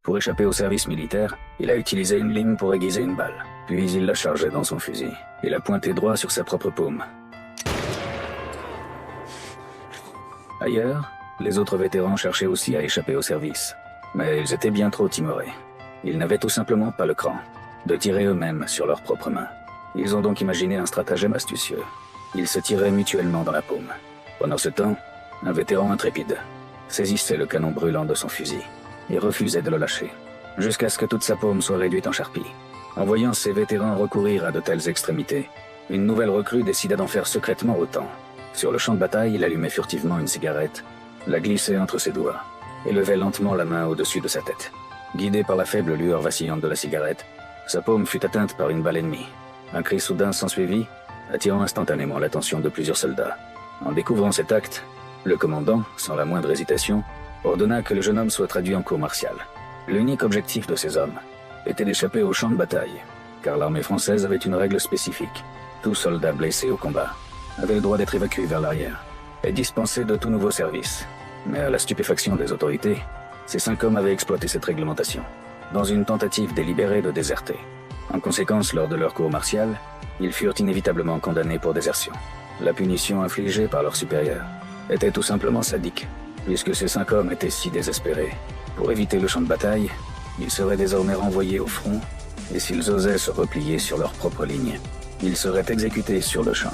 Pour échapper au service militaire, il a utilisé une lime pour aiguiser une balle. Puis il l'a chargée dans son fusil et l'a pointée droit sur sa propre paume. Ailleurs, les autres vétérans cherchaient aussi à échapper au service. Mais ils étaient bien trop timorés. Ils n'avaient tout simplement pas le cran de tirer eux-mêmes sur leurs propres mains. Ils ont donc imaginé un stratagème astucieux. Ils se tiraient mutuellement dans la paume. Pendant ce temps, un vétéran intrépide saisissait le canon brûlant de son fusil et refusait de le lâcher, jusqu'à ce que toute sa paume soit réduite en charpie. En voyant ces vétérans recourir à de telles extrémités, une nouvelle recrue décida d'en faire secrètement autant. Sur le champ de bataille, il allumait furtivement une cigarette, la glissait entre ses doigts et levait lentement la main au-dessus de sa tête. Guidé par la faible lueur vacillante de la cigarette, sa paume fut atteinte par une balle ennemie. Un cri soudain s'ensuivit, attirant instantanément l'attention de plusieurs soldats. En découvrant cet acte, le commandant, sans la moindre hésitation, ordonna que le jeune homme soit traduit en cour martiale. L'unique objectif de ces hommes était d'échapper au champ de bataille, car l'armée française avait une règle spécifique. Tout soldat blessé au combat avait le droit d'être évacué vers l'arrière et dispensé de tout nouveau service. Mais à la stupéfaction des autorités, ces 5 hommes avaient exploité cette réglementation, dans une tentative délibérée de déserter. En conséquence, lors de leur cour martiale, ils furent inévitablement condamnés pour désertion. La punition infligée par leurs supérieurs était tout simplement sadique, puisque ces 5 hommes étaient si désespérés. Pour éviter le champ de bataille, ils seraient désormais renvoyés au front, et s'ils osaient se replier sur leur propre ligne, ils seraient exécutés sur le champ.